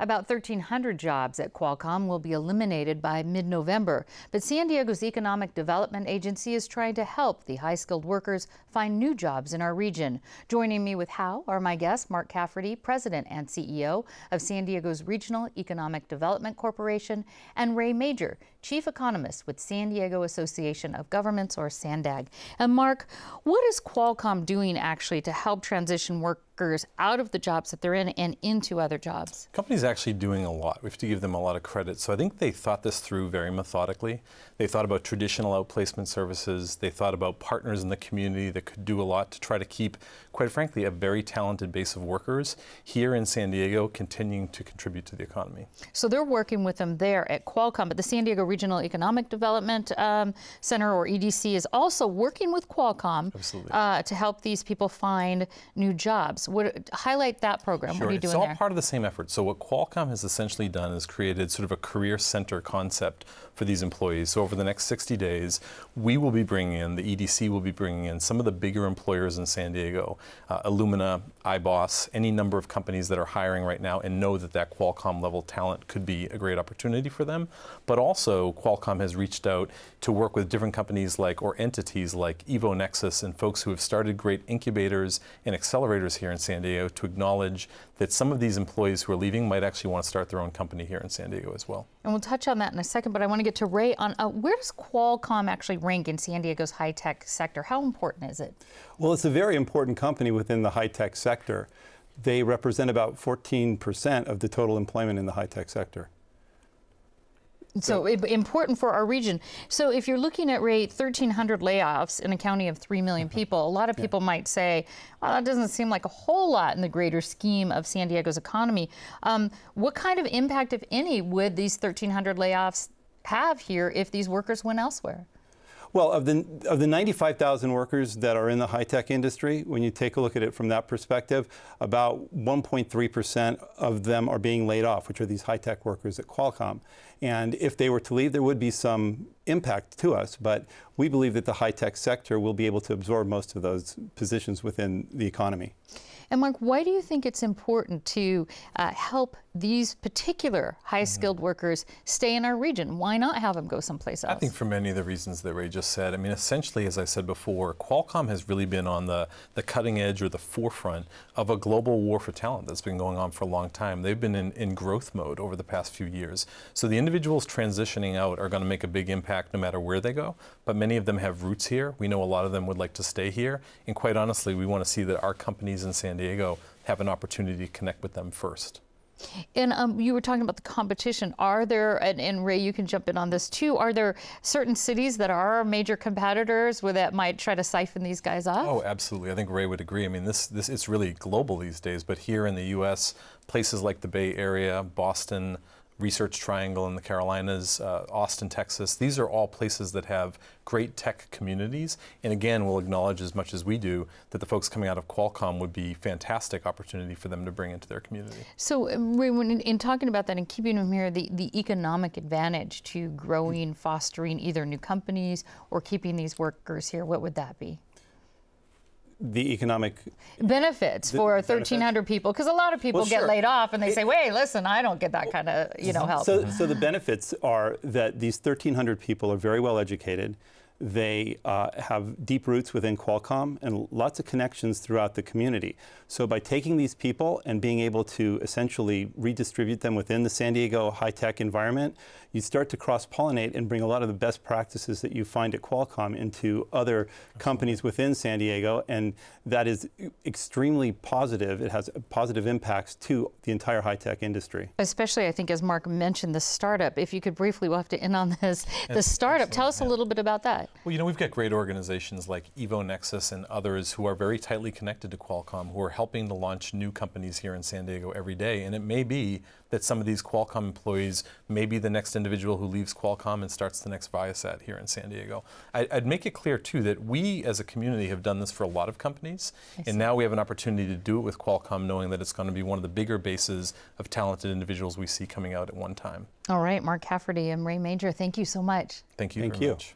About 1,300 jobs at Qualcomm will be eliminated by mid-November. But San Diego's Economic Development Agency is trying to help the high-skilled workers find new jobs in our region. Joining me with how are my guests, Mark Cafferty, President and CEO of San Diego's Regional Economic Development Corporation, and Ray Major, Chief Economist with San Diego Association of Governments, or SANDAG. And Mark, what is Qualcomm doing actually to help transition workers out of the jobs that they're in and into other jobs? The company's actually doing a lot. We have to give them a lot of credit. So I think they thought this through very methodically. They thought about traditional outplacement services. They thought about partners in the community that could do a lot to try to keep, quite frankly, a very talented base of workers here in San Diego continuing to contribute to the economy. So they're working with them there at Qualcomm, but the San Diego Regional Economic Development Center, or EDC, is also working with Qualcomm to help these people find new jobs. Highlight that program. Sure. What are you doing there? It's all part of the same effort. So what Qualcomm has essentially done is created sort of a career center concept for these employees. So over the next 60 days, we will be bringing in, the EDC will be bringing in some of the bigger employers in San Diego, Illumina, iBoss, any number of companies that are hiring right now and know that that Qualcomm level talent could be a great opportunity for them. But also Qualcomm has reached out to work with different companies or entities like EvoNexus and folks who have started great incubators and accelerators here in San Diego to acknowledge that some of these employees who are leaving might actually want to start their own company here in San Diego as well. And we'll touch on that in a second, but I want to get to Ray on where does Qualcomm actually rank in San Diego's high-tech sector? How important is it? Well, it's a very important company within the high-tech sector. They represent about 14% of the total employment in the high-tech sector. So important for our region. So if you're looking at, Ray, 1,300 layoffs in a county of 3 million people, a lot of people might say, well, that doesn't seem like a whole lot in the greater scheme of San Diego's economy. What kind of impact, if any, would these 1,300 layoffs have here if these workers went elsewhere? Well, of the 95,000 workers that are in the high-tech industry, when you take a look at it from that perspective, about 1.3% of them are being laid off, which are these high-tech workers at Qualcomm. And if they were to leave, there would be some impact to us, but we believe that the high-tech sector will be able to absorb most of those positions within the economy. And Mark, why do you think it's important to help these particular high-skilled workers stay in our region? Why not have them go someplace else? I think for many of the reasons that Ray just said. I mean, essentially, as I said before, Qualcomm has really been on the cutting edge or the forefront of a global war for talent that's been going on for a long time. They've been in growth mode over the past few years. So the individuals transitioning out are going to make a big impact no matter where they go, but many of them have roots here. We know a lot of them would like to stay here, and quite honestly, we want to see that our companies in San Diego have an opportunity to connect with them first. And you were talking about the competition. Are there, and Ray, you can jump in on this too, are there certain cities that are major competitors where that might try to siphon these guys off? Oh, absolutely. I think Ray would agree. I mean, it's really global these days, but here in the U.S., places like the Bay Area, Boston, Research Triangle in the Carolinas, Austin, Texas, these are all places that have great tech communities. And again, we'll acknowledge as much as we do that the folks coming out of Qualcomm would be fantastic opportunity for them to bring into their community. So Ray, in talking about that and keeping them here, the economic advantage to growing, fostering either new companies or keeping these workers here, what would that be? The economic benefits for 1,300 people, because a lot of people get laid off and they say, wait, listen, I don't get that kind of help. So the benefits are that these 1,300 people are very well educated. They have deep roots within Qualcomm and lots of connections throughout the community. So by taking these people and being able to essentially redistribute them within the San Diego high-tech environment, you start to cross-pollinate and bring a lot of the best practices that you find at Qualcomm into other companies within San Diego, and that is extremely positive. It has positive impacts to the entire high-tech industry. Especially, I think, as Mark mentioned, the startup. If you could briefly, we'll have to end on this. The startup, tell us a little bit about that. Well, you know, we've got great organizations like EvoNexus and others who are very tightly connected to Qualcomm, who are helping to launch new companies here in San Diego every day. And it may be that some of these Qualcomm employees may be the next individual who leaves Qualcomm and starts the next Viasat here in San Diego. I'd make it clear, too, that we as a community have done this for a lot of companies. And now we have an opportunity to do it with Qualcomm, knowing that it's going to be one of the bigger bases of talented individuals we see coming out at one time. All right, Mark Cafferty and Ray Major, thank you so much. Thank you very much.